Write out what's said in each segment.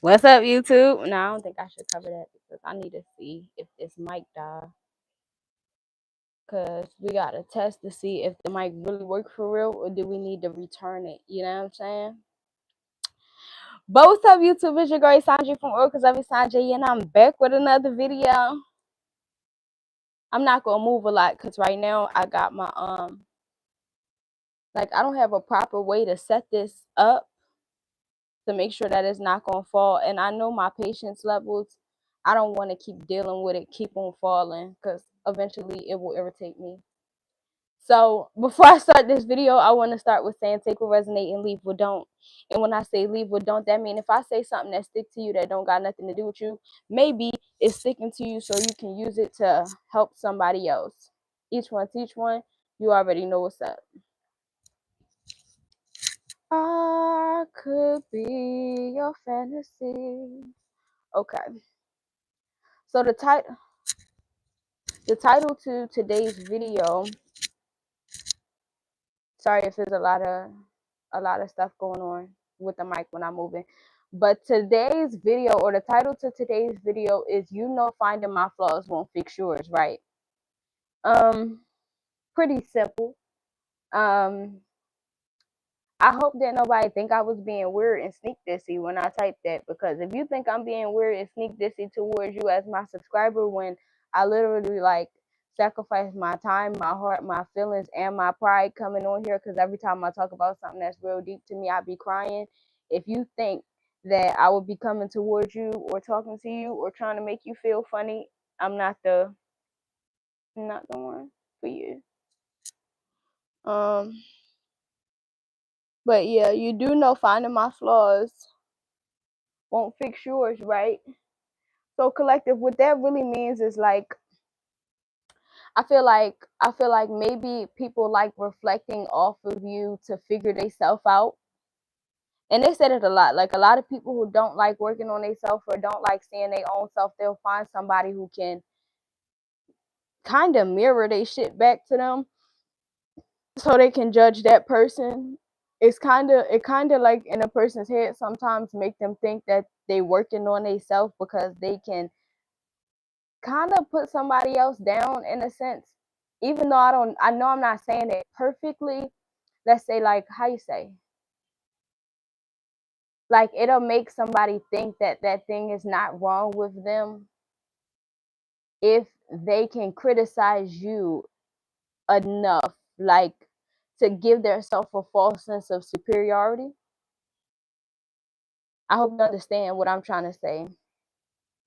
What's up, YouTube? No, I don't think I should cover that because I need to see if this mic died. Because we got to test to see if the mic really works for real or do we need to return it. You know what I'm saying? But what's up, YouTube? It's your girl, Sanjay from Oracles of Sanjay, and I'm back with another video. I'm not going to move a lot because right now I got my, I don't have a proper way to set this up to make sure that it's not going to fall. And I know my patience levels, I don't want to keep dealing with it, keep on falling, because eventually it will irritate me. So before I start this video, I want to start with saying take what resonate and leave what don't. And when I say leave what don't, that means if I say something that stick to you that don't got nothing to do with you, maybe it's sticking to you so you can use it to help somebody else. Each one teach one. You already know what's up. I could be your fantasy. Okay. So the title to today's video. Sorry if there's a lot of stuff going on with the mic when I'm moving. But today's video, or the title to today's video, is finding my flaws won't fix yours, right? Pretty simple. I hope that nobody think I was being weird and sneak dissy when I typed that, because if you think I'm being weird and sneak dissy towards you as my subscriber when I literally sacrifice my time, my heart, my feelings, and my pride coming on here, because every time I talk about something that's real deep to me, I be crying. If you think that I would be coming towards you or talking to you or trying to make you feel funny, I'm not the one for you. But yeah, you do know finding my flaws won't fix yours, right? So collective, what that really means is I feel like maybe people like reflecting off of you to figure themselves out. And they said it a lot. Like a lot of people who don't like working on themselves or don't like seeing their own self, they'll find somebody who can kind of mirror their shit back to them so they can judge that person. It kind of like in a person's head sometimes make them think that they working on themselves because they can kind of put somebody else down in a sense, even though I know I'm not saying it perfectly. Let's say, how you say, it'll make somebody think that that thing is not wrong with them if they can criticize you enough, to give themselves a false sense of superiority. I hope you understand what I'm trying to say,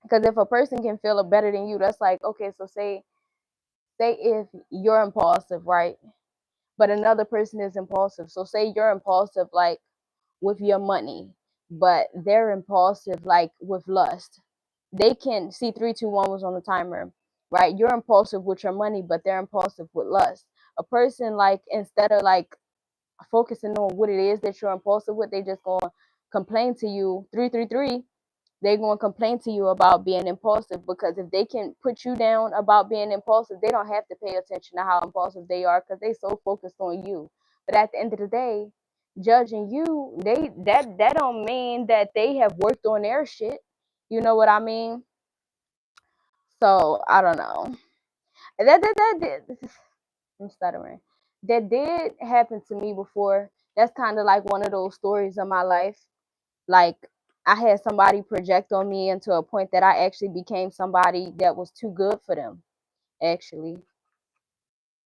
because if a person can feel it better than you, that's like, okay, so say if you're impulsive, right? But another person is impulsive. So say you're impulsive with your money, but they're impulsive with lust. They can see 3, 2, 1 was on the timer, right? You're impulsive with your money, but they're impulsive with lust. A person instead of focusing on what it is that you're impulsive with, they just gonna complain to you 333. They're going to complain to you about being impulsive, because if they can put you down about being impulsive, they don't have to pay attention to how impulsive they are because they so focused on you. But at the end of the day, judging you, that don't mean that they have worked on their shit. You know what I mean? So I don't know. That did. I'm stuttering. That did happen to me before. That's kind of like one of those stories of my life. Like, I had somebody project on me into a point that I actually became somebody that was too good for them, actually.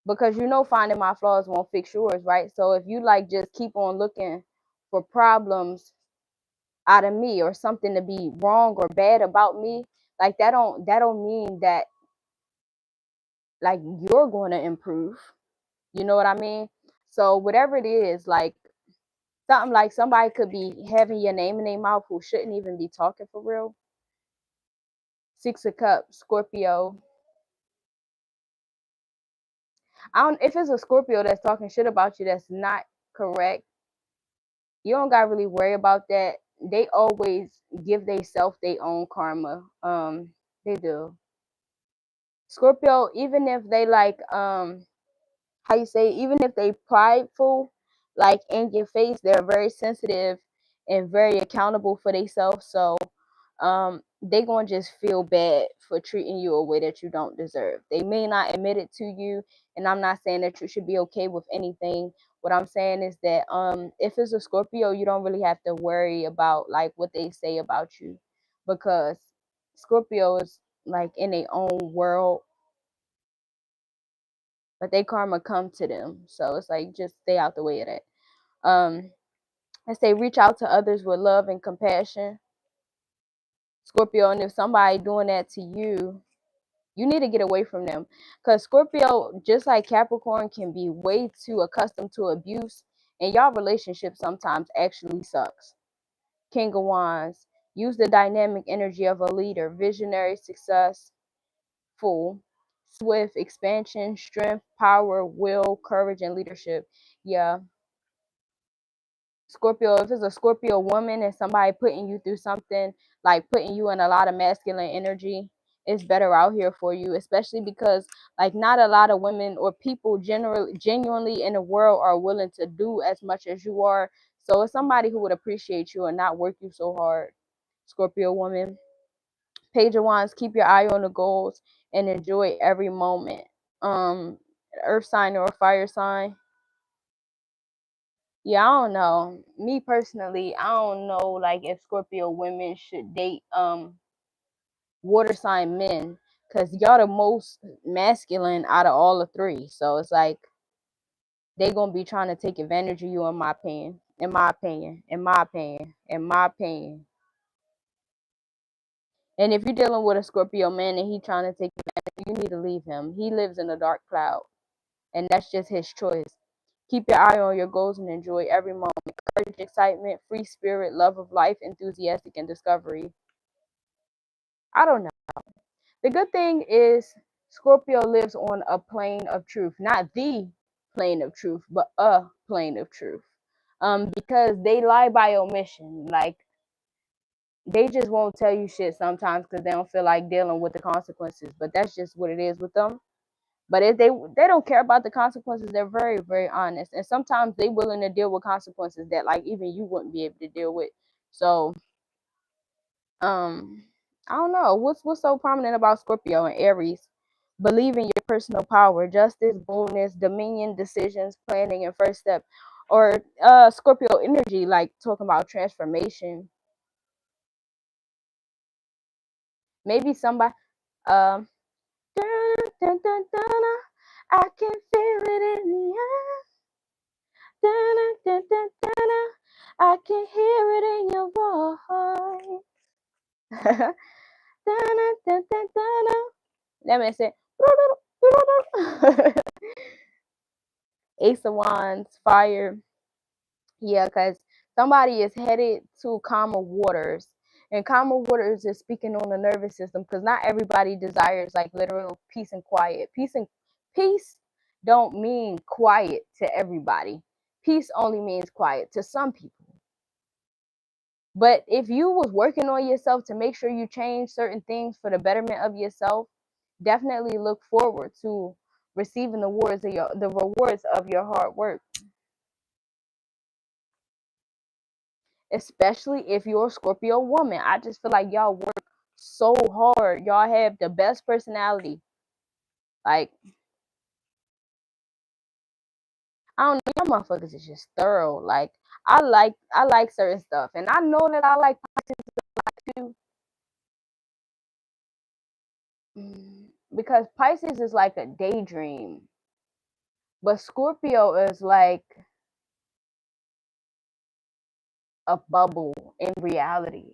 Because finding my flaws won't fix yours, right? So if you just keep on looking for problems out of me or something to be wrong or bad about me, that don't mean that you're going to improve. You know what I mean? So whatever it is, something like somebody could be having your name in their mouth who shouldn't even be talking for real. 6 of Cups, Scorpio. I don't, if it's a Scorpio that's talking shit about you, that's not correct. You don't gotta really worry about that. They always give themselves their own karma. They do. Scorpio, even if they how you say, even if they prideful, in your face, they're very sensitive and very accountable for themselves. So they gonna just feel bad for treating you a way that you don't deserve. They may not admit it to you, and I'm not saying that you should be okay with anything. What I'm saying is that if it's a Scorpio, you don't really have to worry about like what they say about you, because Scorpio is like in their own world, but they karma come to them. So it's like just stay out the way of that. I say reach out to others with love and compassion, Scorpio, and if somebody doing that to you, you need to get away from them, because Scorpio, just like Capricorn, can be way too accustomed to abuse, and y'all relationship sometimes actually sucks. King of Wands, use the dynamic energy of a leader, visionary, successful, swift, expansion, strength, power, will, courage, and leadership. Yeah, Scorpio, if it's a Scorpio woman and somebody putting you through something, like putting you in a lot of masculine energy, it's better out here for you, especially because like not a lot of women or people generally genuinely in the world are willing to do as much as you are. So it's somebody who would appreciate you and not work you so hard. Scorpio woman. Page of Wands, keep your eye on the goals and enjoy every moment. Um, Earth sign or fire sign. Yeah, I don't know. Me personally, I don't know like if Scorpio women should date water sign men, because y'all the most masculine out of all the three. So it's like they gonna be trying to take advantage of you, in my opinion. In my opinion. In my opinion. In my opinion. And if you're dealing with a Scorpio man and he trying to take advantage, you need to leave him. He lives in a dark cloud, and that's just his choice. Keep your eye on your goals and enjoy every moment. Courage, excitement, free spirit, love of life, enthusiastic, and discovery. I don't know. The good thing is Scorpio lives on a plane of truth, not the plane of truth, but a plane of truth. Because they lie by omission. Like they just won't tell you shit sometimes because they don't feel like dealing with the consequences. But that's just what it is with them. But if they don't care about the consequences, they're very, very honest. And sometimes they willing to deal with consequences that like even you wouldn't be able to deal with. So I don't know. What's so prominent about Scorpio and Aries? Believe in your personal power, justice, boldness, dominion, decisions, planning, and first step. Or Scorpio energy, like talking about transformation. Maybe somebody um dun, dun, dun, dun, dun, I can feel it in the air. Dun, dun, dun, dun, dun, dun, I can hear it in your voice. Dun, dun, dun, dun, dun, dun. That man said Ace of Wands, fire. Yeah, because somebody is headed to calmer waters. And calmer waters is speaking on the nervous system, because not everybody desires like literal peace and quiet. Peace don't mean quiet to everybody. Peace only means quiet to some people. But if you was working on yourself to make sure you change certain things for the betterment of yourself, definitely look forward to receiving the rewards of your hard work. Especially if you're a Scorpio woman. I just feel like y'all work so hard. Y'all have the best personality. Like, I don't know, y'all motherfuckers is just thorough. Like, I like certain stuff. And I know that I like Pisces too. Because Pisces is like a daydream. But Scorpio is like a bubble in reality.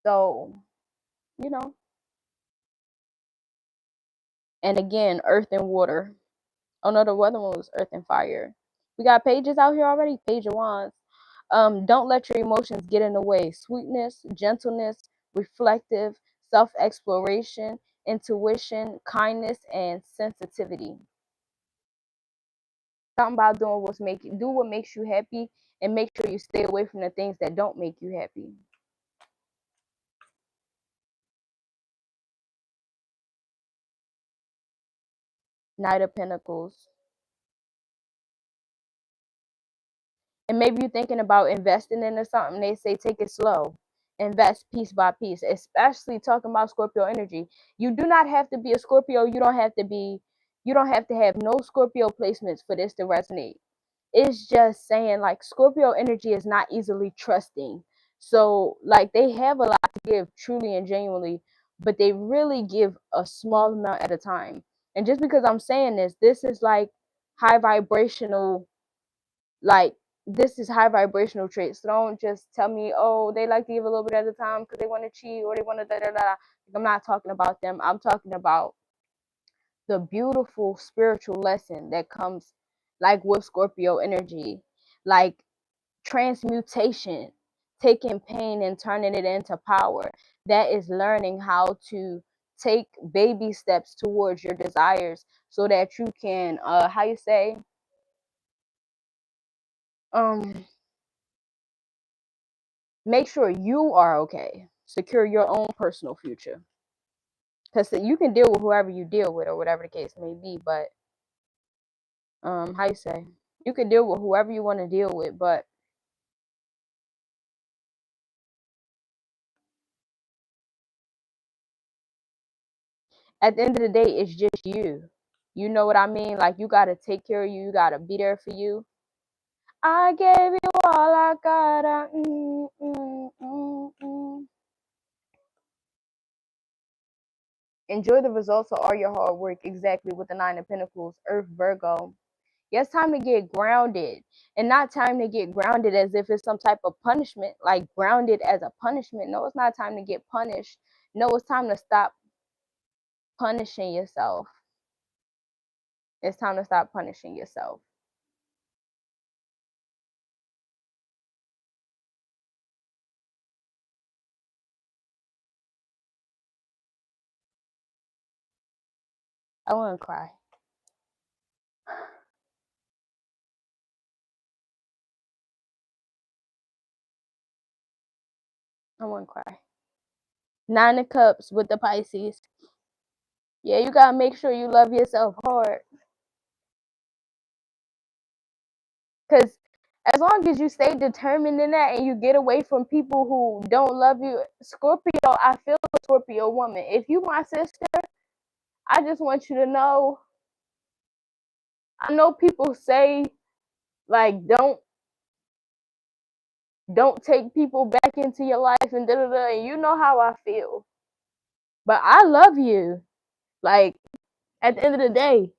So, you know. And again, earth and water. Oh no, the other one was earth and fire. We got pages out here already. Page of Wands. Don't let your emotions get in the way. Sweetness, gentleness, reflective, self-exploration, intuition, kindness, and sensitivity. Something about do what makes you happy, and make sure you stay away from the things that don't make you happy. Knight of Pentacles. And maybe you're thinking about investing into something. They say take it slow, invest piece by piece, especially talking about Scorpio energy. You do not have to be a Scorpio. You don't have to have no Scorpio placements for this to resonate. It's just saying like Scorpio energy is not easily trusting. So like they have a lot to give truly and genuinely, but they really give a small amount at a time. And just because I'm saying this is like high vibrational, like this is high vibrational traits. So don't just tell me, oh, they like to give a little bit at a time because they want to cheat or they want to da da da. I'm not talking about them. I'm talking about the beautiful spiritual lesson that comes like with Scorpio energy, like transmutation, taking pain and turning it into power. That is learning how to take baby steps towards your desires so that you can how you say um make sure you are okay, secure your own personal future, because you can deal with whoever you deal with or whatever the case may be, but how you say, you can deal with whoever you want to deal with, but at the end of the day it's just you. You know what I mean? Like you got to take care of you, you got to be there for you. I gave you all I got. Enjoy the results of all your hard work. Exactly, with the Nine of Pentacles, Earth, Virgo. Yeah, it's time to get grounded, and not time to get grounded as if it's some type of punishment, like grounded as a punishment. No, it's not time to get punished. No, it's time to stop punishing yourself. It's time to stop punishing yourself. I want to cry. I want to cry. Nine of Cups with the Pisces. Yeah, you gotta make sure you love yourself hard. Because as long as you stay determined in that and you get away from people who don't love you, Scorpio, I feel a Scorpio woman. If you my sister, I just want you to know, I know people say like don't take people back into your life and da da da, and you know how I feel. But I love you. Like at the end of the day,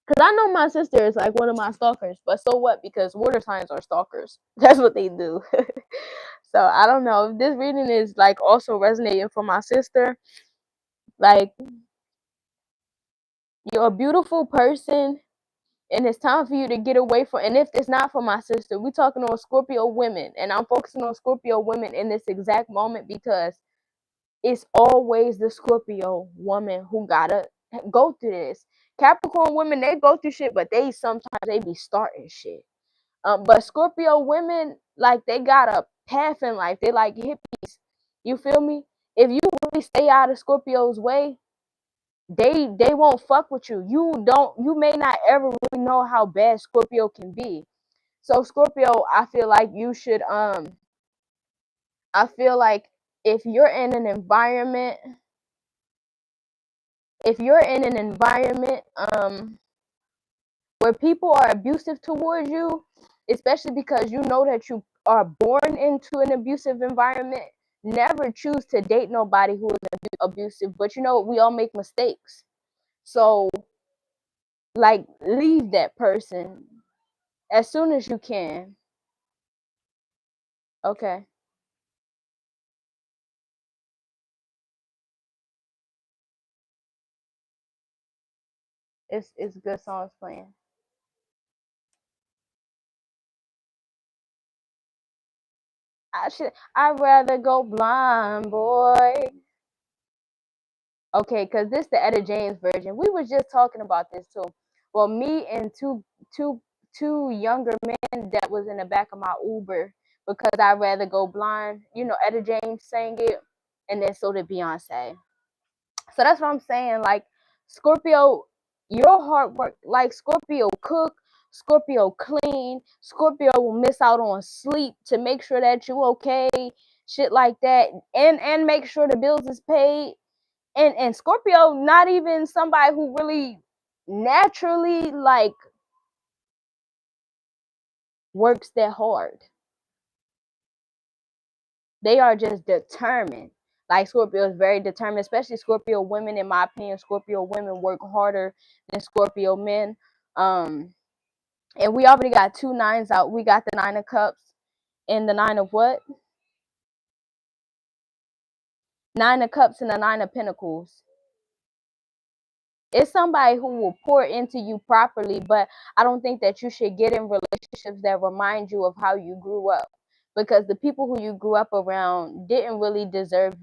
because I know my sister is like one of my stalkers, but so what? Because water signs are stalkers. That's what they do. So I don't know if this reading is like also resonating for my sister. Like you're a beautiful person, and it's time for you to get away from. And if it's not for my sister, we're talking on Scorpio women, and I'm focusing on Scorpio women in this exact moment because it's always the Scorpio woman who gotta go through this. Capricorn women, they go through shit, but they sometimes they be starting shit. But Scorpio women, like they got a path in life. They like hippies. You feel me? If you really stay out of Scorpio's way, they won't fuck with you. You may not ever really know how bad Scorpio can be. So Scorpio, I feel like you should I feel like if you're in an environment, if you're in an environment where people are abusive towards you, especially because you know that you are born into an abusive environment, never choose to date nobody who is abusive. But you know, we all make mistakes. So, like, leave that person as soon as you can. Okay. It's good songs playing. I'd rather go blind, boy. Okay, because this the Etta James version. We was just talking about this too. Well, me and two younger men that was in the back of my Uber because I'd rather go blind. You know, Etta James sang it, and then so did Beyonce. So that's what I'm saying. Like Scorpio, your hard work, like Scorpio cook, Scorpio clean. Scorpio will miss out on sleep to make sure that you okay, shit like that, and make sure the bills is paid. And Scorpio not even somebody who really naturally like works that hard. They are just determined. Like Scorpio is very determined, especially Scorpio women. In my opinion, Scorpio women work harder than Scorpio men. And we already got 2 9s out. We got the 9 of Cups and the 9 of what? 9 of Cups and the 9 of Pentacles. It's somebody who will pour into you properly, but I don't think that you should get in relationships that remind you of how you grew up, because the people who you grew up around didn't really deserve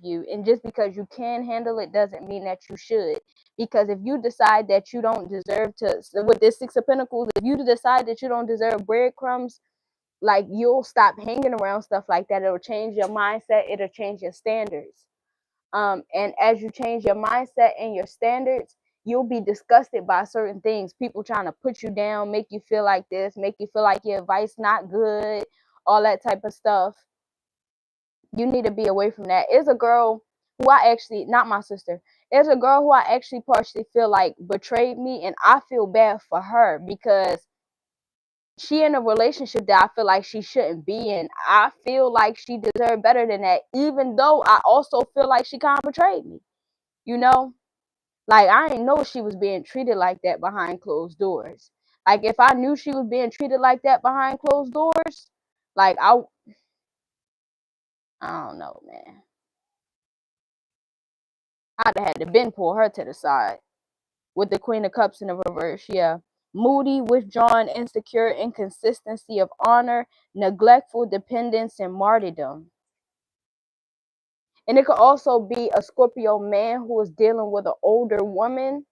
you. And just because you can handle it doesn't mean that you should. Because if you decide that you don't deserve to, with this 6 of Pentacles, if you decide that you don't deserve breadcrumbs, like, you'll stop hanging around stuff like that. It'll change your mindset, it'll change your standards. And as you change your mindset and your standards, you'll be disgusted by certain things. People trying to put you down, make you feel like this, make you feel like your advice not good, all that type of stuff. You need to be away from that. It's a girl who I actually, not my sister, it's a girl who I actually partially feel like betrayed me, and I feel bad for her because she in a relationship that I feel like she shouldn't be in. I feel like she deserved better than that, even though I also feel like she kind of betrayed me. You know, like, I didn't know she was being treated like that behind closed doors. Like, if I knew she was being treated like that behind closed doors, like, I don't know, man. I'd have had to been pull her to the side with the Queen of Cups in the reverse. Yeah. Moody, withdrawn, insecure, inconsistency of honor, neglectful, dependence, and martyrdom. And it could also be a Scorpio man who is dealing with an older woman,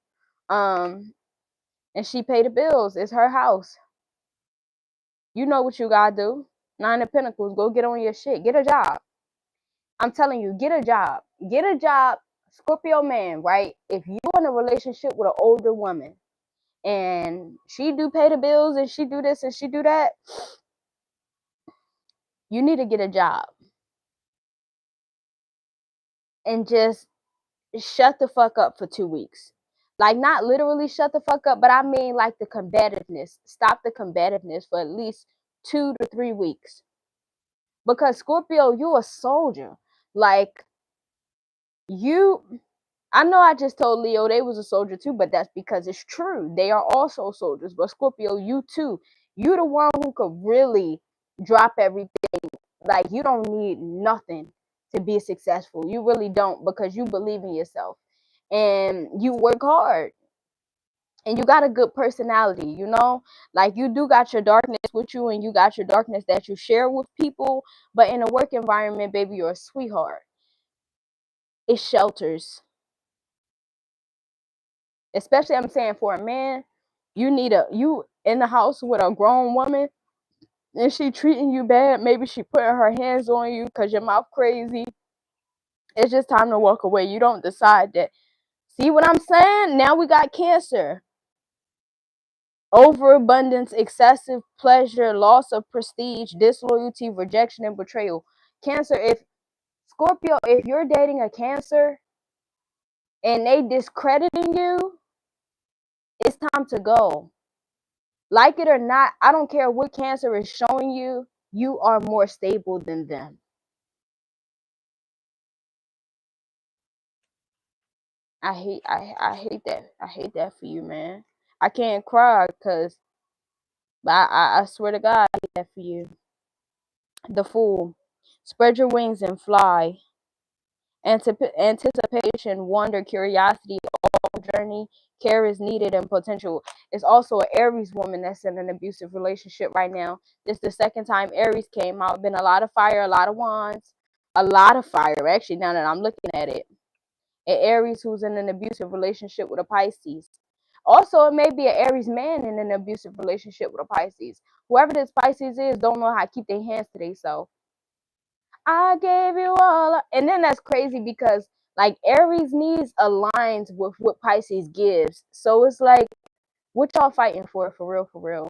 and she paid the bills. It's her house. You know what you gotta do. 9 of Pentacles, go get on your shit. Get a job. I'm telling you, get a job. Get a job, Scorpio man, right? If you're in a relationship with an older woman and she do pay the bills and she do this and she do that, you need to get a job. And just shut the fuck up for 2 weeks. Like, not literally shut the fuck up, but I mean like the combativeness. Stop the combativeness for at least 2 to 3 weeks. Because Scorpio, you a soldier. Like, I know I just told Leo they was a soldier too, but that's because it's true. They are also soldiers. But Scorpio, you too. You the one who could really drop everything. Like, you don't need nothing to be successful. You really don't, because you believe in yourself and you work hard and you got a good personality, you know? Like, you do got your darkness with you and you got your darkness that you share with people, but in a work environment, baby, you're a sweetheart. It shelters. Especially, I'm saying, for a man, you in the house with a grown woman and she treating you bad, maybe she putting her hands on you because your mouth crazy. It's just time to walk away. You don't decide that. See what I'm saying? Now we got Cancer. Overabundance, excessive pleasure, loss of prestige, disloyalty, rejection, and betrayal. Cancer, if Scorpio, if you're dating a Cancer and they discrediting you, it's time to go. Like it or not, I don't care what Cancer is showing you, you are more stable than them. I hate that. I hate that for you, man. I can't cry because, but I swear to God, I hate that for you. The Fool. Spread your wings and fly. Anticipation, wonder, curiosity, all journey, care is needed, and potential. It's also an Aries woman that's in an abusive relationship right now. This is the second time Aries came out. Been a lot of fire, a lot of wands, a lot of fire. Actually, now that I'm looking at it, an Aries who's in an abusive relationship with a Pisces. Also, it may be an Aries man in an abusive relationship with a Pisces. Whoever this Pisces is, don't know how to keep their hands to themselves. I gave you all. And then that's crazy because, like, Aries needs aligns with what Pisces gives. So it's like What y'all fighting for real, for real?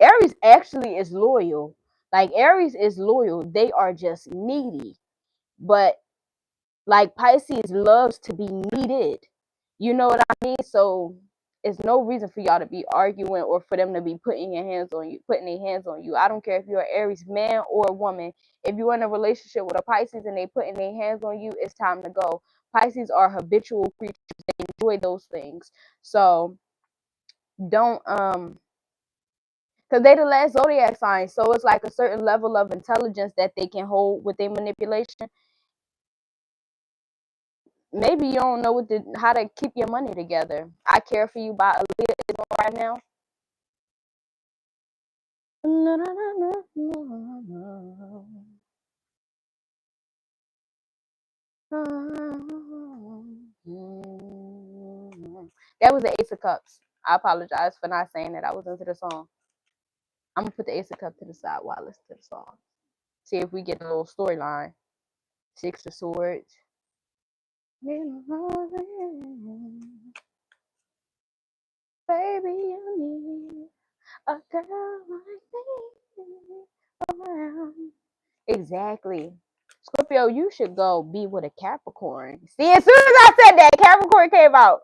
Aries actually is loyal. Like Aries is loyal. They are just needy. But like Pisces loves to be needed. You know what I mean? So it's no reason for y'all to be arguing or for them to be putting their hands on you. I don't care if you're an Aries man or a woman. If you're in a relationship with a Pisces and they putting their hands on you, it's time to go. Pisces are habitual creatures. They enjoy those things. So don't because they the last zodiac sign. So it's like a certain level of intelligence that they can hold with their manipulation. Maybe you don't know how to keep your money together. I Care for You by Aaliyah is on right now. That was the Ace of Cups. I apologize for not saying that. I was into the song. I'm gonna put the Ace of Cups to the side while I listen to the song. See if we get a little storyline. Six of Swords. Baby, you need a girl like me around. Exactly. Scorpio, you should go be with a Capricorn. See, as soon as I said that, Capricorn came out.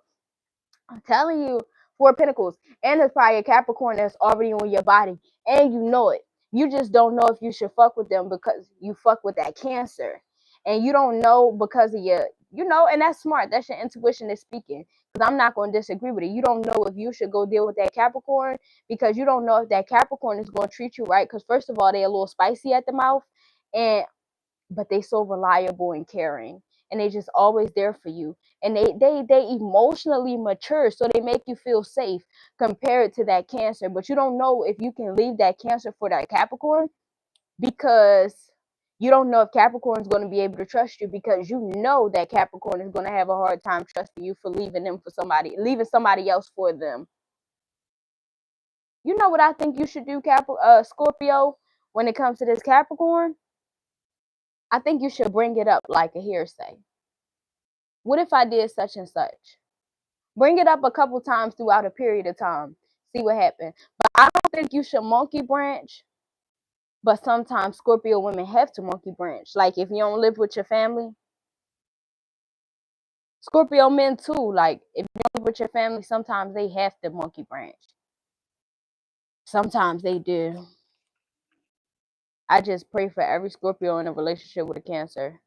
I'm telling you, Four of Pentacles. And there's probably a Capricorn that's already on your body. And you know it. You just don't know if you should fuck with them because you fuck with that Cancer. And you don't know because of your, and that's smart. That's your intuition is speaking. Because I'm not going to disagree with it. You don't know if you should go deal with that Capricorn because you don't know if that Capricorn is going to treat you right. Because first of all, they're a little spicy at the mouth. But they so reliable and caring, and they just always there for you, and they emotionally mature, so they make you feel safe compared to that Cancer. But you don't know if you can leave that Cancer for that Capricorn because you don't know if Capricorn is going to be able to trust you, because you know that Capricorn is going to have a hard time trusting you for leaving somebody else for them. You know what I think you should do, Scorpio, when it comes to this Capricorn? I think you should bring it up like a hearsay. What if I did such and such? Bring it up a couple times throughout a period of time. See what happens. But I don't think you should monkey branch. But sometimes Scorpio women have to monkey branch. Like if you don't live with your family. Scorpio men too. Like if you don't live with your family, sometimes they have to monkey branch. Sometimes they do. I just pray for every Scorpio in a relationship with a Cancer.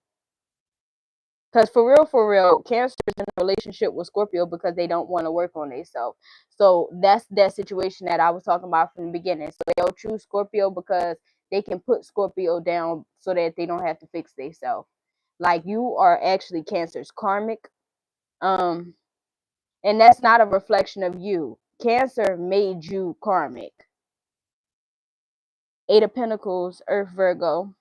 Because for real, Cancer is in a relationship with Scorpio because they don't want to work on themselves. So that's that situation that I was talking about from the beginning. So they'll choose Scorpio because they can put Scorpio down so that they don't have to fix themselves. Like you are actually Cancer's karmic. And that's not a reflection of you. Cancer made you karmic. Eight of Pentacles, Earth, Virgo.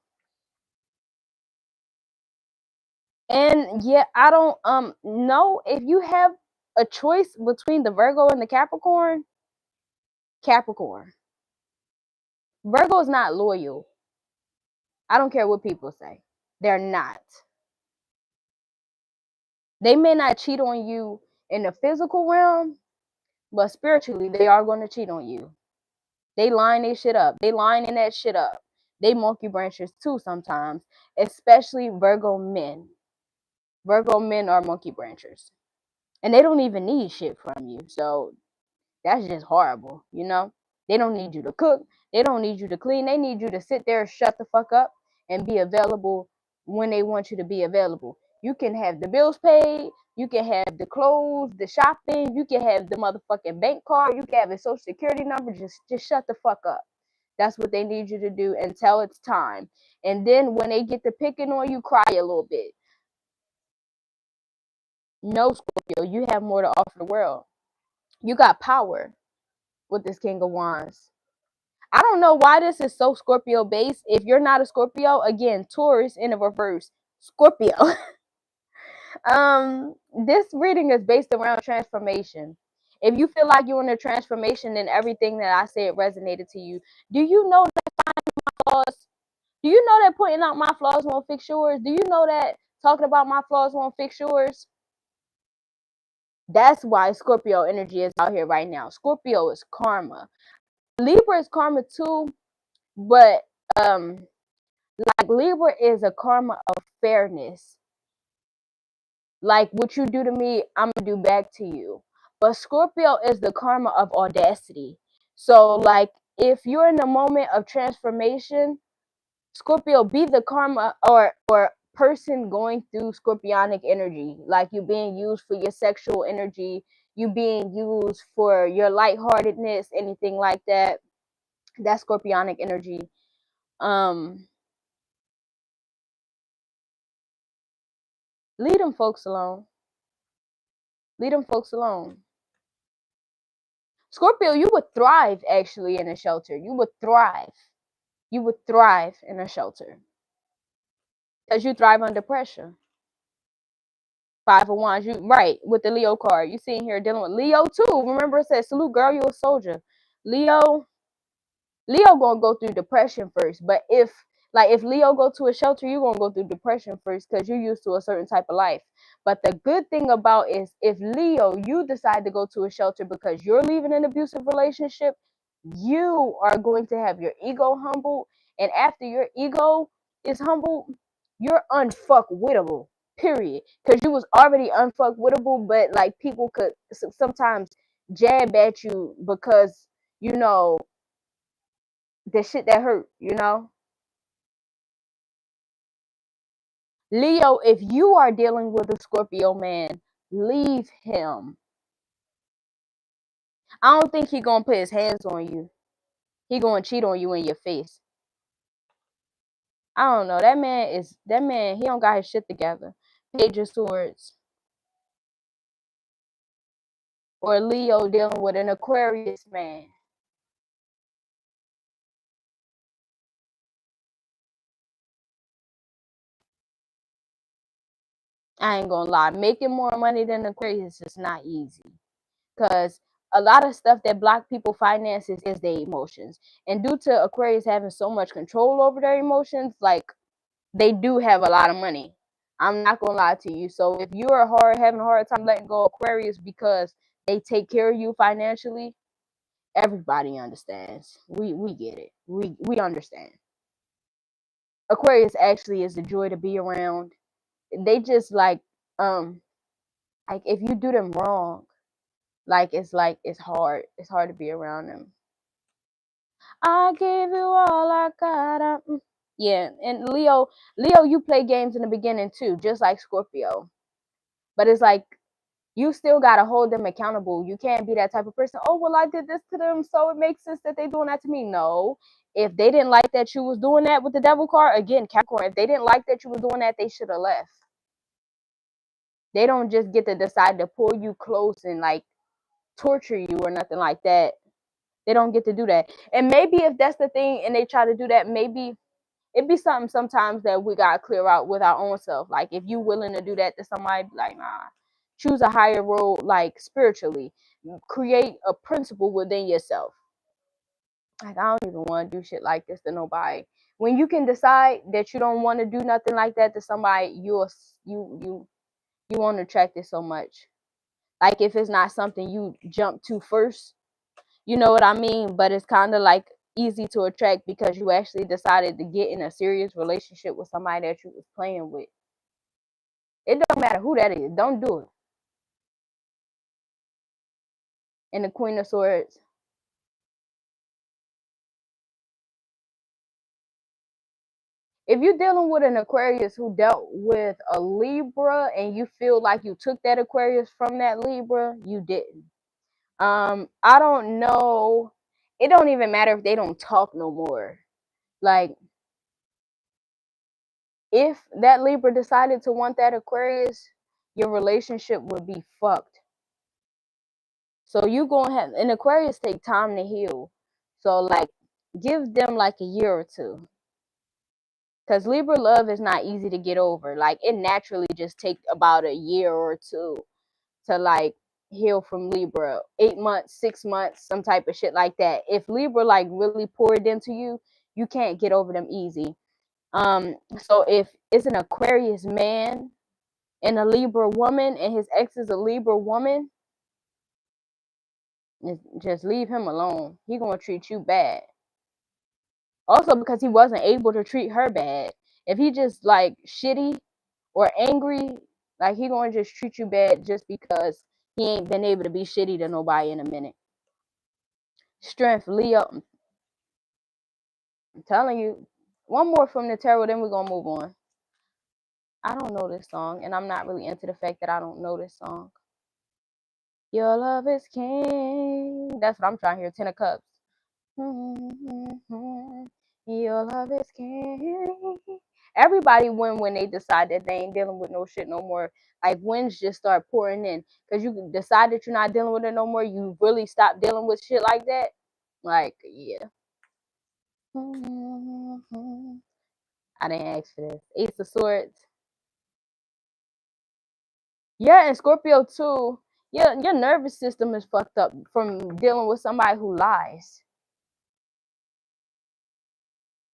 And yeah, I don't know if you have a choice between the Virgo and the Capricorn. Virgo is not loyal. I don't care what people say. They're not. They may not cheat on you in the physical realm, but spiritually they are going to cheat on you. They line their shit up. They lining that shit up. They monkey branches too sometimes, especially Virgo men. Virgo men are monkey branchers. And they don't even need shit from you. So that's just horrible, They don't need you to cook. They don't need you to clean. They need you to sit there, shut the fuck up, and be available when they want you to be available. You can have the bills paid. You can have the clothes, the shopping. You can have the motherfucking bank card. You can have a social security number. Just shut the fuck up. That's what they need you to do until it's time. And then when they get to picking on you, cry a little bit. No, Scorpio, you have more to offer the world. You got power with this King of Wands. I don't know why this is so Scorpio based. If you're not a Scorpio, again, Taurus in the reverse, Scorpio. This reading is based around transformation. If you feel like you're in a transformation, then everything that I said resonated to you. Do you know that finding my flaws? Do you know that pointing out my flaws won't fix yours? Do you know that talking about my flaws won't fix yours? That's why Scorpio energy is out here right now. Scorpio is karma. Libra is karma too, but like Libra is a karma of fairness. Like what you do to me, I'm gonna do back to you. But Scorpio is the karma of audacity. So like if you're in a moment of transformation, Scorpio, be the karma or person going through scorpionic energy, like you being used for your sexual energy, you being used for your lightheartedness, anything like that. That's scorpionic energy. Um, leave them folks alone. Leave them folks alone. Scorpio, you would thrive actually in a shelter. You would thrive. You would thrive in a shelter because you thrive under pressure. Five of Wands, you right with the Leo card. You sitting here dealing with Leo too. Remember, it says salute, girl, you a soldier. Leo, Leo gonna go through depression first. But if Leo go to a shelter, you gonna go through depression first because you're used to a certain type of life. But the good thing about is if Leo, you decide to go to a shelter because you're leaving an abusive relationship, you are going to have your ego humbled, and after your ego is humbled, you're unfuckwittable. Period. Because you was already unfuckwittable, but like people could sometimes jab at you because you know the shit that hurt, you know? Leo, if you are dealing with a Scorpio man, leave him. I don't think he gonna put his hands on you. He gonna cheat on you in your face. I don't know. That man, he don't got his shit together. Page of Swords. Or Leo dealing with an Aquarius man. I ain't gonna lie. Making more money than Aquarius is not easy. Because a lot of stuff that block people finances is their emotions. And due to Aquarius having so much control over their emotions, like they do have a lot of money. I'm not gonna lie to you. So if you are having a hard time letting go of Aquarius because they take care of you financially, everybody understands. We get it. We understand. Aquarius actually is a joy to be around. They just like if you do them wrong, like it's hard. It's hard to be around them. I gave you all I got. Yeah, and Leo, you play games in the beginning too, just like Scorpio. But it's like you still gotta hold them accountable. You can't be that type of person. Oh well, I did this to them, so it makes sense that they doing that to me. No, if they didn't like that you was doing that with the Devil card, again, Capricorn. If they didn't like that you was doing that, they should have left. They don't just get to decide to pull you close and like torture you or nothing like that. They don't get to do that. And maybe if that's the thing and they try to do that, maybe it'd be something sometimes that we gotta clear out with our own self. Like if you willing to do that to somebody, like nah, choose a higher road, like spiritually, create a principle within yourself. Like I don't even want to do shit like this to nobody. When you can decide that you don't want to do nothing like that to somebody, you won't attract it so much. Like if it's not something you jump to first, you know what I mean? But it's kind of like easy to attract because you actually decided to get in a serious relationship with somebody that you was playing with. It don't matter who that is. Don't do it. And the Queen of Swords. If you're dealing with an Aquarius who dealt with a Libra and you feel like you took that Aquarius from that Libra, you didn't. I don't know. It don't even matter if they don't talk no more. Like if that Libra decided to want that Aquarius, your relationship would be fucked. So you gonna have an Aquarius take time to heal. So like give them like a year or two. Cause Libra love is not easy to get over. Like it naturally just takes about a year or two to like heal from Libra. 8 months, 6 months, some type of shit like that. If Libra like really poured into you, you can't get over them easy. So if it's an Aquarius man and a Libra woman and his ex is a Libra woman, Just leave him alone. He gonna treat you bad. Also because he wasn't able to treat her bad. If he just like shitty or angry, like he gonna just treat you bad just because he ain't been able to be shitty to nobody in a minute. Strength, Leo. I'm telling you. One more from the tarot, then we're gonna move on. I don't know this song, and I'm not really into the fact that I don't know this song. Your love is king. That's what I'm trying to hear. 10 of Cups. Your love is king. Everybody win when they decide that they ain't dealing with no shit no more. Like winds just start pouring in. Cause you decide that you're not dealing with it no more. You really stop dealing with shit like that. Like, yeah. I didn't ask for this. Ace of Swords. Yeah, and Scorpio too. Yeah, your nervous system is fucked up from dealing with somebody who lies.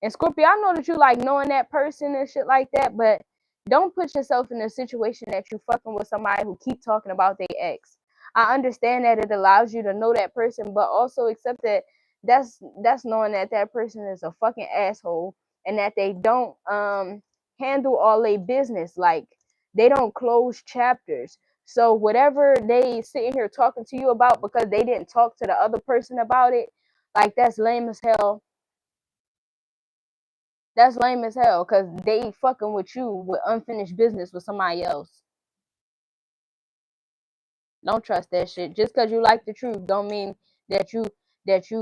And Scorpio, I know that you like knowing that person and shit like that, but don't put yourself in a situation that you fucking with somebody who keep talking about their ex. I understand that it allows you to know that person, but also accept that that's knowing that that person is a fucking asshole and that they don't handle all their business. Like they don't close chapters. So whatever they sitting here talking to you about because they didn't talk to the other person about it, like that's lame as hell. That's lame as hell because they fucking with you with unfinished business with somebody else. Don't trust that shit. Just because you like the truth don't mean that you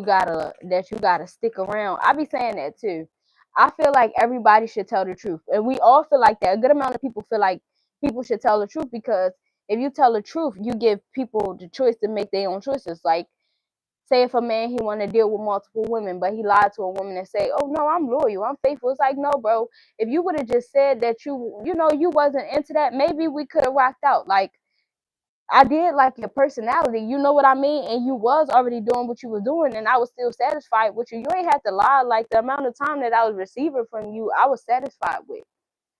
gotta stick around. I be saying that too. I feel like everybody should tell the truth. And we all feel like that. A good amount of people feel like people should tell the truth because if you tell the truth, you give people the choice to make their own choices. Like say if a man he want to deal with multiple women, but he lied to a woman and say, "Oh no, I'm loyal, I'm faithful." It's like, no, bro. If you would have just said that you wasn't into that, maybe we could have rocked out. Like I did like your personality, you know what I mean, and you was already doing what you was doing, and I was still satisfied with you. You ain't have to lie. Like the amount of time that I was receiving from you, I was satisfied with.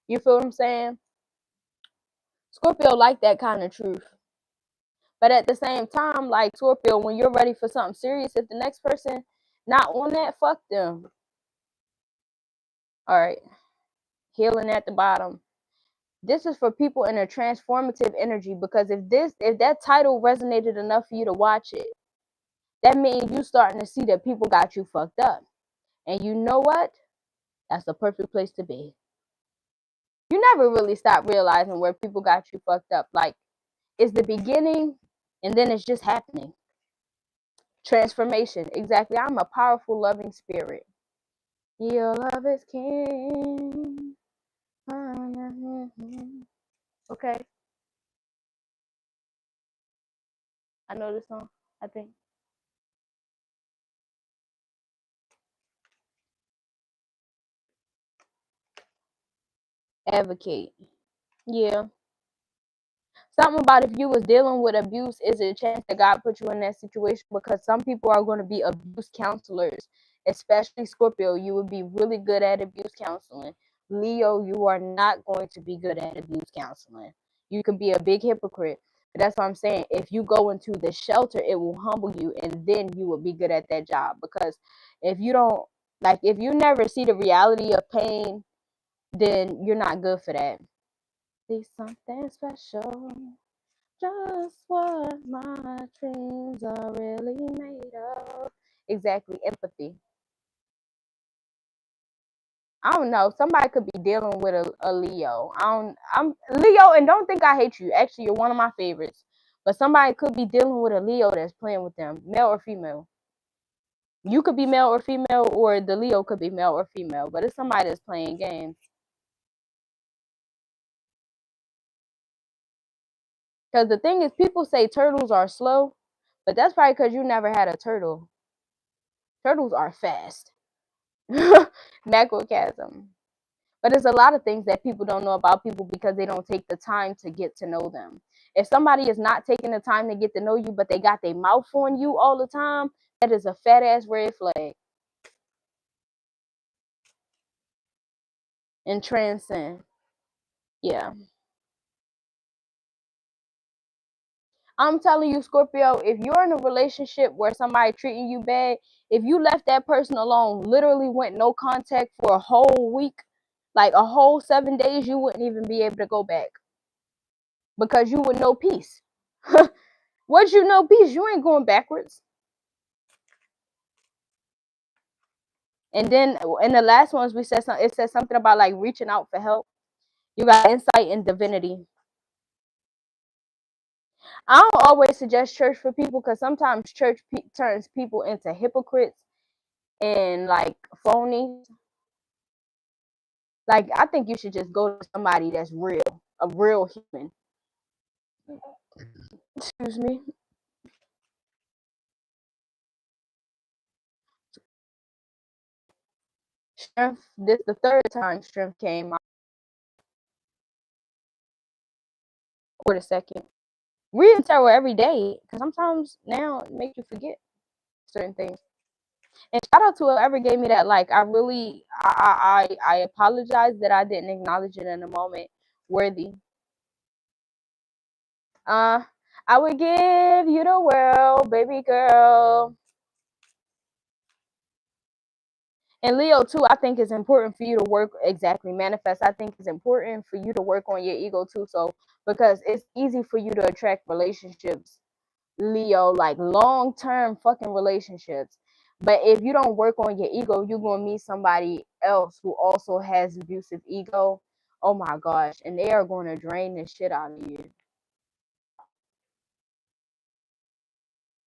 You feel what I'm saying? Scorpio like that kind of truth. But at the same time, like Scorpio, when you're ready for something serious, if the next person not on that, fuck them. All right. Healing at the bottom. This is for people in a transformative energy because if that title resonated enough for you to watch it, that means you starting to see that people got you fucked up. And you know what? That's the perfect place to be. You never really stop realizing where people got you fucked up. Like it's the beginning and then it's just happening. Transformation. Exactly. I'm a powerful, loving spirit. Your love is king. Okay. I know this song, I think. Advocate. Yeah. Something about if you was dealing with abuse is a chance that God put you in that situation because some people are going to be abuse counselors, especially Scorpio. You would be really good at abuse counseling. Leo, you are not going to be good at abuse counseling. You could be a big hypocrite. But that's what I'm saying. If you go into the shelter, it will humble you and then you will be good at that job. Because if you don't, like, if you never see the reality of pain, then you're not good for that. Be something special. Just what my dreams are really made of. Exactly, empathy. I don't know. Somebody could be dealing with a Leo. I'm Leo, and don't think I hate you. Actually, you're one of my favorites. But somebody could be dealing with a Leo that's playing with them, male or female. You could be male or female, or the Leo could be male or female. But it's somebody that's playing games. Because the thing is, people say turtles are slow, but that's probably because you never had a turtle. Turtles are fast. Macrocasm. But there's a lot of things that people don't know about people because they don't take the time to get to know them. If somebody is not taking the time to get to know you, but they got their mouth on you all the time, that is a fat ass red flag. And transcend. Yeah. I'm telling you, Scorpio, if you're in a relationship where somebody treating you bad, if you left that person alone, literally went no contact for a whole week, like a whole 7 days, you wouldn't even be able to go back because you would know peace. Once you know peace, you ain't going backwards. And then in the last ones, we said it said something about like reaching out for help. You got insight and divinity. I don't always suggest church for people because sometimes church turns people into hypocrites and like phony. Like, I think you should just go to somebody that's real, a real human. Excuse me. Strength. This the third time strength came out. Wait a second. Reading tarot every day because sometimes now it makes you forget certain things. And shout out to whoever gave me that. Like, I really, I apologize that I didn't acknowledge it in the moment. Worthy. Uh, I would give you the world, baby girl. And Leo too, I think it's important for you to work exactly manifest. I think it's important for you to work on your ego too. So because it's easy for you to attract relationships, Leo, like long-term fucking relationships. But if you don't work on your ego, you're gonna meet somebody else who also has abusive ego. Oh my gosh, and they are gonna drain the shit out of you.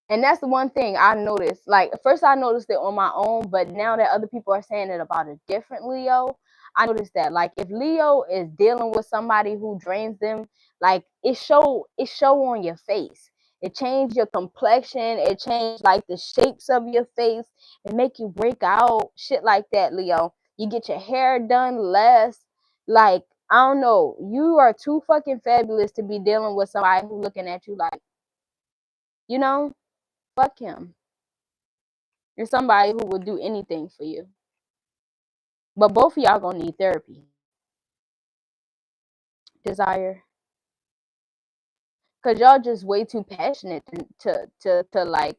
And that's the one thing I noticed. Like, first I noticed it on my own, but now that other people are saying it about a different Leo, I noticed that. Like, if Leo is dealing with somebody who drains them, like it show on your face. It changed your complexion. It changed like the shapes of your face. It make you break out. Shit like that, Leo. You get your hair done less. Like, I don't know. You are too fucking fabulous to be dealing with somebody who looking at you like, you know? Fuck him. You're somebody who would do anything for you. But both of y'all gonna need therapy. Desire. Cause y'all just way too passionate to like,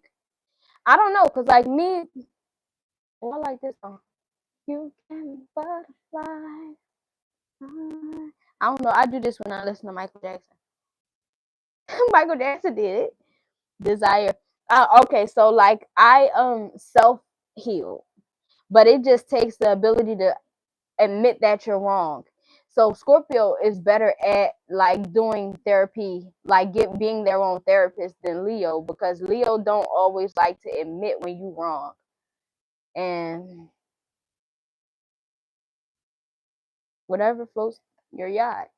I don't know, cause like me, I like this song. You can butterfly. I don't know. I do this when I listen to Michael Jackson. Michael Jackson did it. Desire. Okay, so like I self heal, but it just takes the ability to admit that you're wrong. So Scorpio is better at like doing therapy, like being their own therapist than Leo, because Leo don't always like to admit when you wrong. And whatever floats your yacht.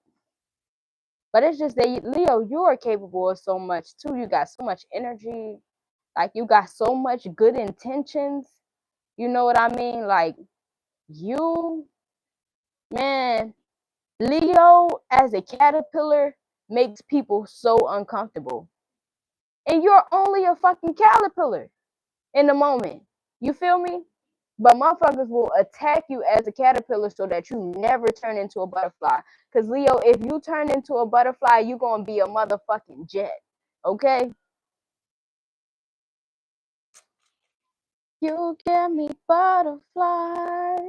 But it's just that Leo, you are capable of so much too. You got so much energy. Like, you got so much good intentions. You know what I mean? Like, you, man, Leo as a caterpillar makes people so uncomfortable. And you're only a fucking caterpillar in the moment. You feel me? But motherfuckers will attack you as a caterpillar so that you never turn into a butterfly. Because, Leo, if you turn into a butterfly, you're going to be a motherfucking jet. Okay? You give me butterflies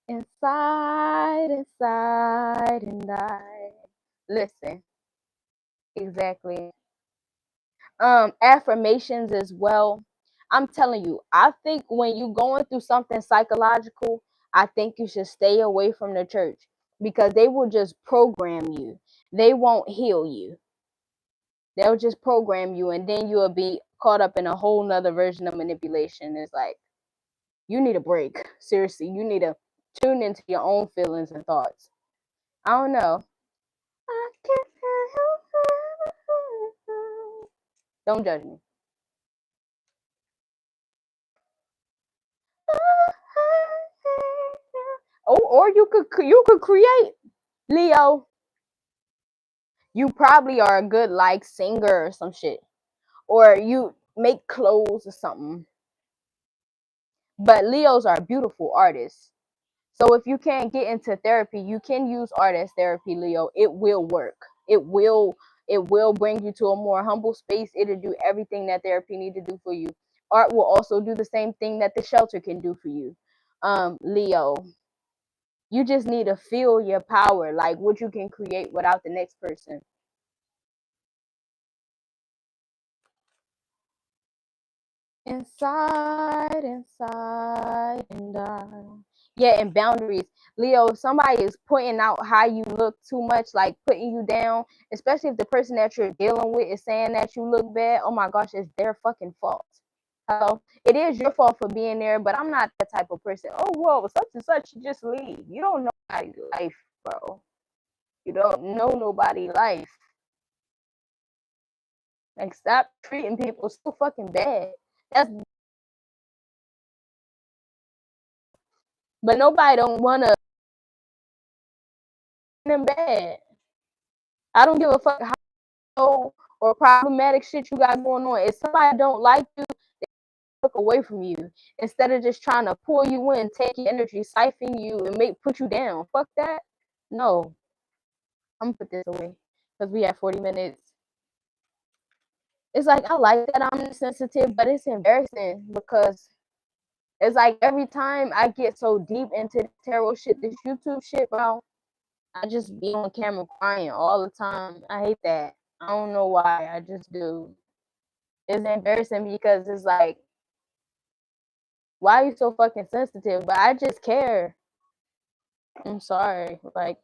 inside, and I. Listen, exactly. Affirmations as well. I'm telling you, I think when you going through something psychological, I think you should stay away from the church because they will just program you. They won't heal you. They'll just program you, and then you'll be caught up in a whole nother version of manipulation. It's like, you need a break. Seriously, you need to tune into your own feelings and thoughts. I don't know. I can't help. Don't judge me. Oh, or you could create, Leo. You probably are a good like singer or some shit, or you make clothes or something. But Leos are beautiful artists. So if you can't get into therapy, you can use art as therapy, Leo. It will work. It will bring you to a more humble space. It'll do everything that therapy need to do for you. Art will also do the same thing that the shelter can do for you. Leo, you just need to feel your power, like what you can create without the next person. Inside, and yeah, and boundaries. Leo, if somebody is pointing out how you look too much, like putting you down, especially if the person that you're dealing with is saying that you look bad, oh my gosh, it's their fucking fault. So it is your fault for being there, but I'm not that type of person. Oh, whoa, such and such, just leave. You don't know nobody's life, bro. You don't know nobody's life. Like, stop treating people so fucking bad. That's But nobody don't wanna them bad. I don't give a fuck how or problematic shit you got going on. If somebody don't like you, they look away from you instead of just trying to pull you in, take your energy, siphon you, and put you down. Fuck that. No, I'm gonna put this away because we have 40 minutes. It's like I like that I'm sensitive, but it's embarrassing because it's like every time I get so deep into this tarot shit, this YouTube shit, bro, I just be on camera crying all the time. I hate that. I don't know why. I just do. It's embarrassing because it's like, why are you so fucking sensitive? But I just care. I'm sorry. Like,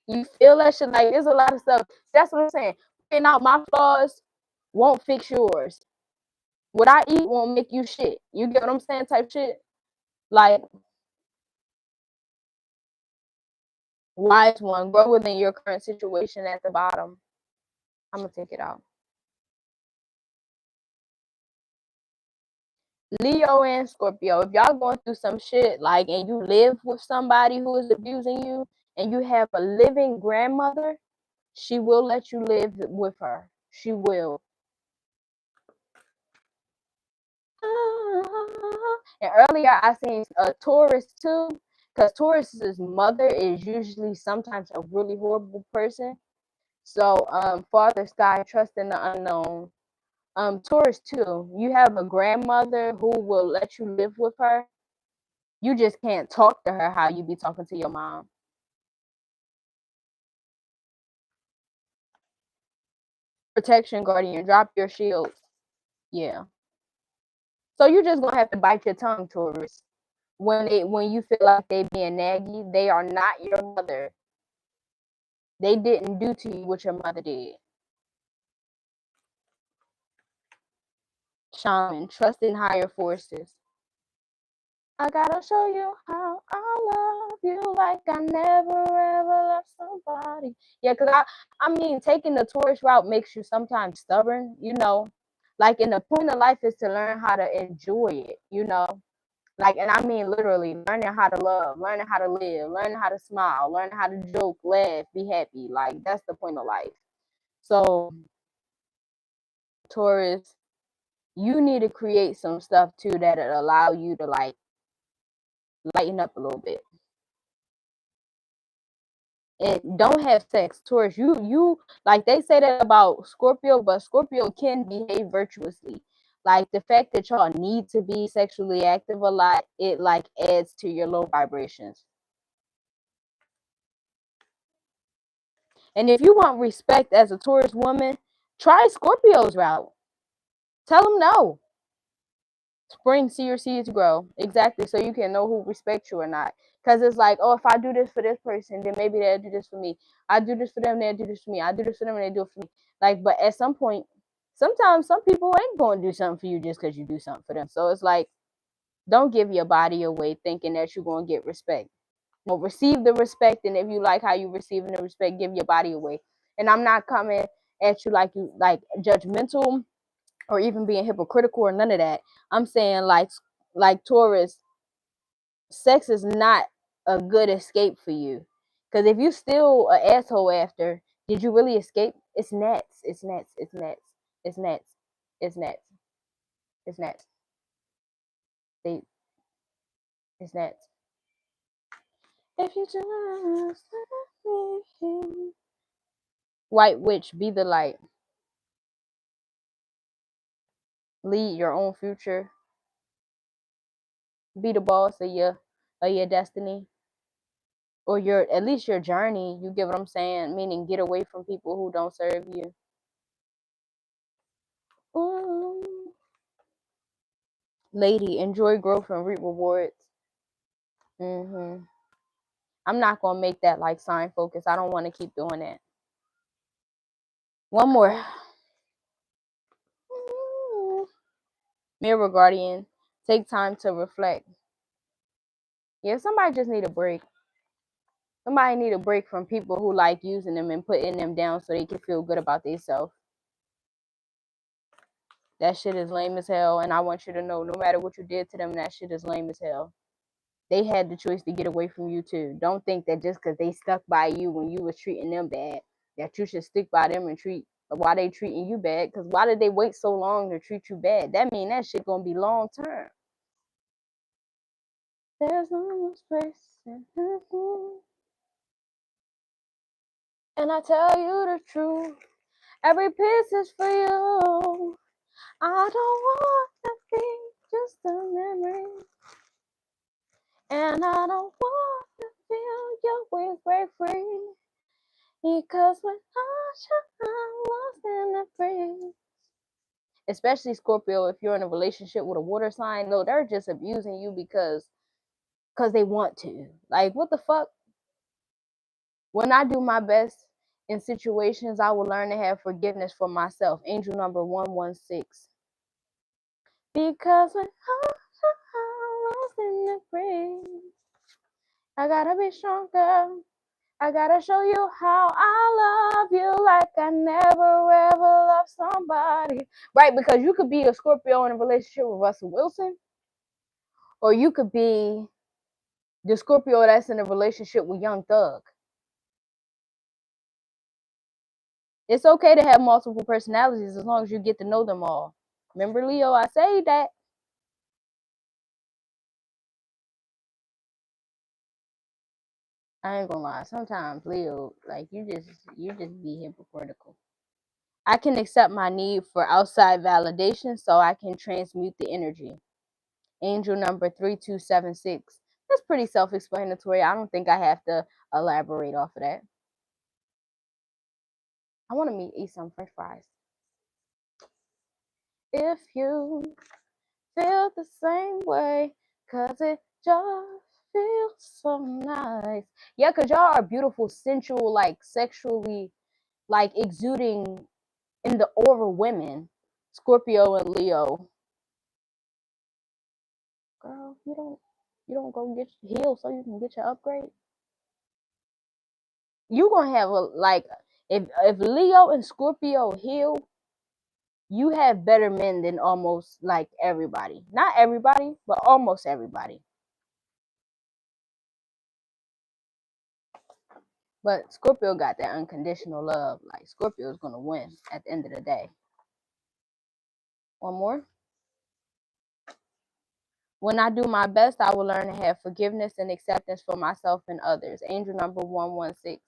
you feel that shit. Like, there's a lot of stuff. That's what I'm saying. Putting out my flaws won't fix yours. What I eat won't make you shit. You get what I'm saying? Type shit. Like, wise one, grow within your current situation at the bottom. I'm gonna take it out. Leo and Scorpio, if y'all going through some shit, like, and you live with somebody who is abusing you, and you have a living grandmother, she will let you live with her. She will. And earlier I seen a Taurus too, because Taurus's mother is usually sometimes a really horrible person. So, Father Sky, trust in the unknown. Taurus too, you have a grandmother who will let you live with her. You just can't talk to her how you be talking to your mom. Protection, guardian, drop your shields. Yeah. So you're just gonna have to bite your tongue, Taurus. When you feel like they being naggy, they are not your mother. They didn't do to you what your mother did. Shaman, trust in higher forces. I gotta show you how I love you like I never ever loved somebody. Yeah, cause I mean, taking the Taurus route makes you sometimes stubborn, you know. Like, and the point of life is to learn how to enjoy it, you know. Like, and I mean literally learning how to love, learning how to live, learning how to smile, learning how to joke, laugh, be happy. Like, that's the point of life. So, Taurus, you need to create some stuff too that'll allow you to like lighten up a little bit. And don't have sex, Taurus. You like, they say that about Scorpio, but Scorpio can behave virtuously. Like, the fact that y'all need to be sexually active a lot, it like adds to your low vibrations. And if you want respect as a Taurus woman, try Scorpio's route. Tell them no. Spring, see your seeds grow. Exactly. So you can know who respects you or not. Because it's like, oh, if I do this for this person, then maybe they'll do this for me. I do this for them, they'll do this for me. I do this for them, and they do it for me. Like, but at some point, sometimes some people ain't going to do something for you just because you do something for them. So it's like, don't give your body away thinking that you're going to get respect. Well, receive the respect, and if you like how you receiving the respect, give your body away. And I'm not coming at you like judgmental or even being hypocritical or none of that. I'm saying like Taurus, sex is not a good escape for you. Because if you still an asshole after, did you really escape? It's nets. It's nets. It's nets. It's nets. It's nets. It's nets. They, it's nets. If you just let me, White witch, be the light. Lead your own future. Be the boss of your destiny. Or your, at least your journey. You get what I'm saying? Meaning get away from people who don't serve you. Ooh. Lady, enjoy growth and reap rewards. I'm not gonna make that like sign focus. I don't want to keep doing that. One more. Mirror guardian, take time to reflect. Yeah, somebody just need a break. Somebody need a break from people who like using them and putting them down so they can feel good about themselves. That shit is lame as hell, and I want you to know, no matter what you did to them, that shit is lame as hell. They had the choice to get away from you too. Don't think that just because they stuck by you when you was treating them bad, that you should stick by them and treat why they treating you bad. Because why did they wait so long to treat you bad? That mean that shit gonna be long term. There's no space in heaven. And I tell you the truth, every piece is for you. I don't want to be just a memory. And I don't want to feel your wings break free. Because when I'm lost in the breeze. Especially Scorpio, if you're in a relationship with a water sign, no, they're just abusing you because they want to. Like, what the fuck? When I do my best in situations, I will learn to have forgiveness for myself. Angel number 116. Because when I'm lost in the breeze, I gotta be stronger. I gotta show you how I love you like I never ever loved somebody. Right, because you could be a Scorpio in a relationship with Russell Wilson, or you could be the Scorpio that's in a relationship with Young Thug. It's okay to have multiple personalities as long as you get to know them all. Remember, Leo, I say that. I ain't gonna lie. Sometimes, Leo, like you just be hypocritical. I can accept my need for outside validation so I can transmute the energy. Angel number 3276. That's pretty self-explanatory. I don't think I have to elaborate off of that. I want to eat some French fries. If you feel the same way, cause it just feels so nice. Yeah, cause y'all are beautiful, sensual, like sexually, like exuding in the aura women. Scorpio and Leo. Girl, you don't go get healed so you can get your upgrade. You gonna have a like if Leo and Scorpio heal, you have better men than almost like everybody. Not everybody, but almost everybody. But Scorpio got that unconditional love. Like Scorpio's gonna win at the end of the day. One more. When I do my best, I will learn to have forgiveness and acceptance for myself and others. Angel number 116.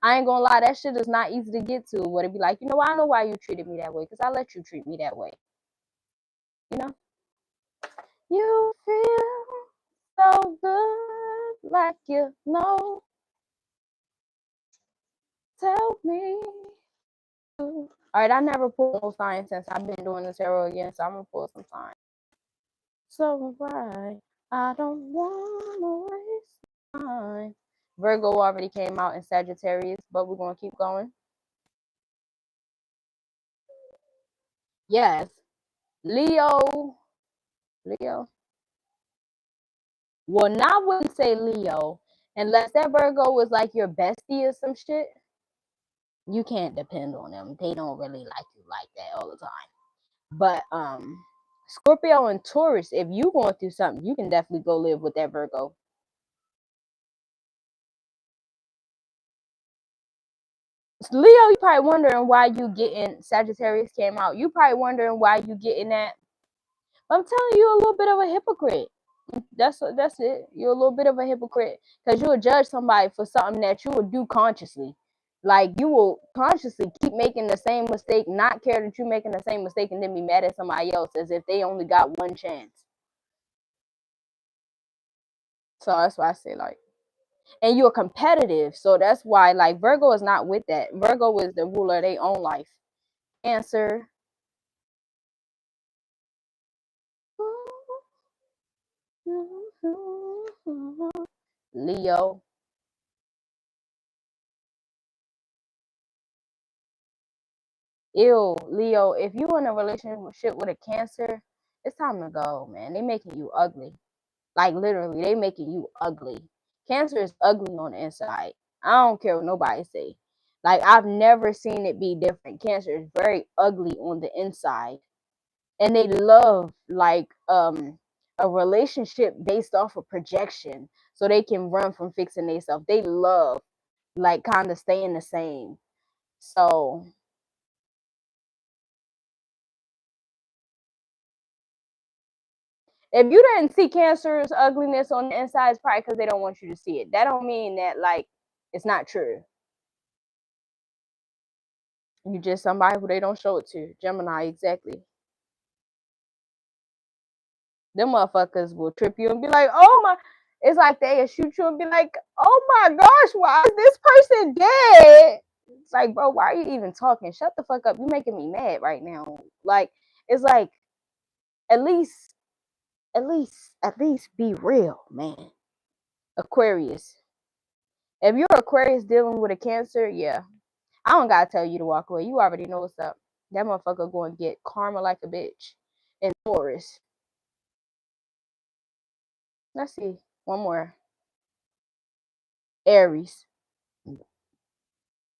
I ain't gonna lie, that shit is not easy to get to. Would it be like, I know why you treated me that way, because I let you treat me that way. You know? You feel so good, like you know. Tell me. All right, I never pulled no signs since I've been doing this tarot again, so I'm gonna pull some signs. So right, I don't wanna waste time. Virgo already came out in Sagittarius, but we're gonna keep going. Yes, Leo. Well, now I wouldn't say Leo, unless that Virgo was like your bestie or some shit. You can't depend on them. They don't really like you like that all the time. But Scorpio and Taurus, if you going through something, you can definitely go live with that Virgo. Leo, you probably wondering why you getting Sagittarius came out. You probably wondering why you getting that. I'm telling you, a little bit of a hypocrite. That's it. You're a little bit of a hypocrite because you would judge somebody for something that you would do consciously. Like, you will consciously keep making the same mistake, not care that you're making the same mistake, and then be mad at somebody else as if they only got one chance. So that's why I say, like, and you're competitive. So that's why, like, Virgo is not with that. Virgo is the ruler of their own life. Cancer. Leo. Ew, Leo, if you in a relationship with a Cancer, it's time to go, man. They making you ugly. Like, literally, they making you ugly. Cancer is ugly on the inside. I don't care what nobody say. Like, I've never seen it be different. Cancer is very ugly on the inside. And they love, like, a relationship based off of projection. So they can run from fixing themselves. They love, like, kind of staying the same. So if you didn't see Cancer's ugliness on the inside, it's probably because they don't want you to see it. That don't mean that, like, it's not true. You just somebody who they don't show it to. Gemini, exactly. Them motherfuckers will trip you and be like, oh my. It's like they shoot you and be like, oh my gosh, why is this person dead? It's like, bro, why are you even talking? Shut the fuck up. You're making me mad right now. Like, it's like, at least be real, man. Aquarius. If you're Aquarius dealing with a Cancer, yeah, I don't gotta tell you to walk away. You already know what's up. That motherfucker going to get karma like a bitch. And Taurus. Let's see. One more. Aries.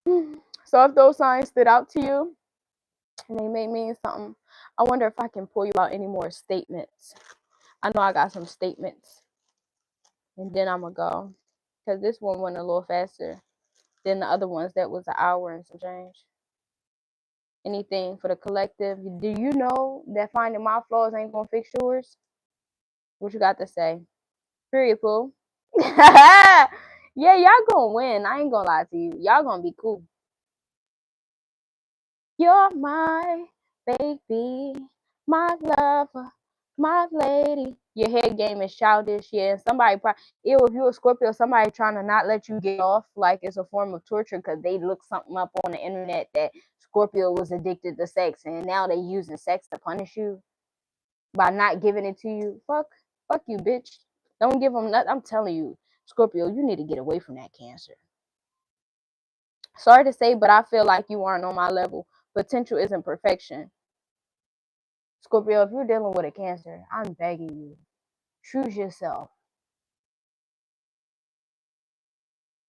So if those signs stood out to you and they may mean something, I wonder if I can pull you out any more statements. I know I got some statements. And then I'm going to go. Because this one went a little faster than the other ones that was an hour and some change. Anything for the collective? Do you know that finding my flaws ain't going to fix yours? What you got to say? Period, Pooh. Yeah, y'all gonna win. I ain't gonna lie to you. Y'all gonna be cool. You're my baby, my lover, my lady. Your head game is childish, yeah. And somebody probably, if you're a Scorpio, somebody trying to not let you get off, like it's a form of torture because they look something up on the internet that Scorpio was addicted to sex, and now they using sex to punish you by not giving it to you. Fuck you, bitch. Don't give them nothing. I'm telling you, Scorpio, you need to get away from that Cancer. Sorry to say, but I feel like you aren't on my level. Potential isn't perfection. Scorpio, if you're dealing with a Cancer, I'm begging you, choose yourself.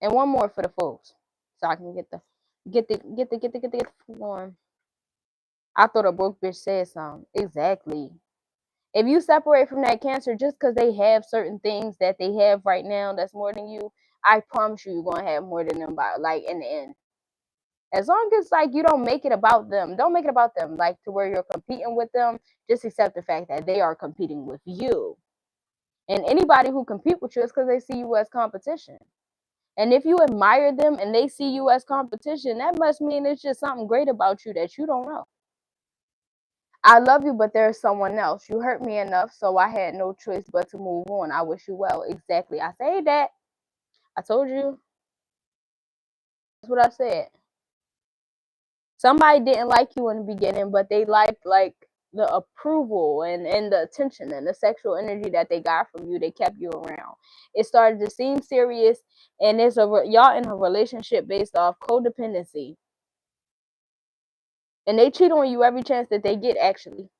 And one more for the fools, so I can get the form. I thought a broke bitch said something. Exactly. If you separate from that Cancer just because they have certain things that they have right now that's more than you, I promise you're gonna have more than them by, like, in the end. As long as, like, you don't make it about them, like to where you're competing with them. Just accept the fact that they are competing with you. And anybody who compete with you is because they see you as competition. And if you admire them and they see you as competition, that must mean it's just something great about you that you don't know. I love you, but there's someone else. You hurt me enough, so I had no choice but to move on. I wish you well. Exactly. I say that. I told you. That's what I said. Somebody didn't like you in the beginning, but they liked, like, the approval and the attention and the sexual energy that they got from you. They kept you around. It started to seem serious, and y'all in a relationship based off codependency, and they cheat on you every chance that they get. Actually,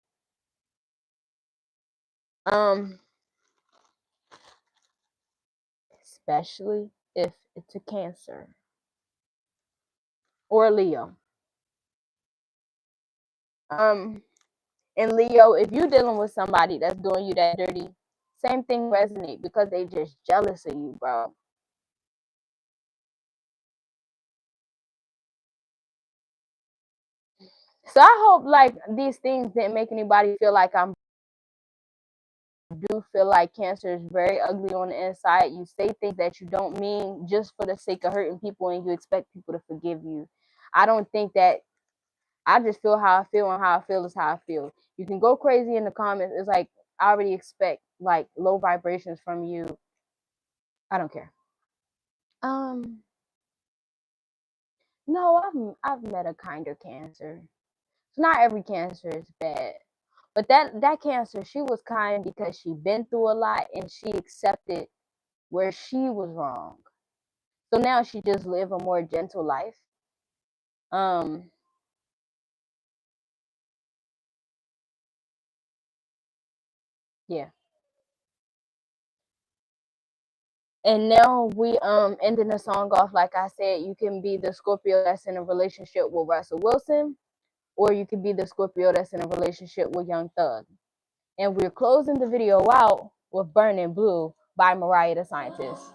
especially if it's a Cancer or a Leo. And Leo, if you're dealing with somebody that's doing you that dirty, same thing resonate because they just jealous of you, bro. So I hope, like, these things didn't make anybody feel like I'm do feel like Cancer is very ugly on the inside. You say things that you don't mean just for the sake of hurting people, and you expect people to forgive you. I don't think that. I just feel how I feel, and how I feel is how I feel. You can go crazy in the comments. It's like I already expect like low vibrations from you. I don't care. Um, no, I've met a kinder Cancer. Not every Cancer is bad. But that Cancer, she was kind because she been through a lot and she accepted where she was wrong. So now she just live a more gentle life. Um, yeah. And now we ending the song off like I said. You can be the Scorpio that's in a relationship with Russell Wilson, or you could be the Scorpio that's in a relationship with Young Thug. And we're closing the video out with "Burning Blue" by Mariah the Scientist.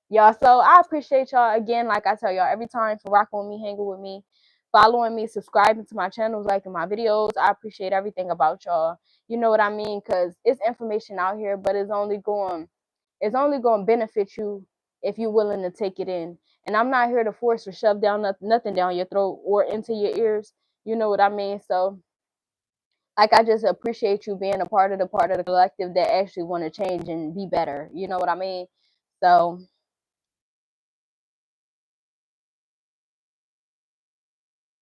Y'all, so I appreciate y'all again, like I tell y'all every time, for rocking with me, hanging with me, following me, subscribing to my channels, liking my videos. I appreciate everything about y'all. You know what I mean? Because it's information out here, but it's only going to benefit you if you're willing to take it in. And I'm not here to force or shove down nothing down your throat or into your ears. You know what I mean? So like, I just appreciate you being a part of the collective that actually want to change and be better. You know what I mean? So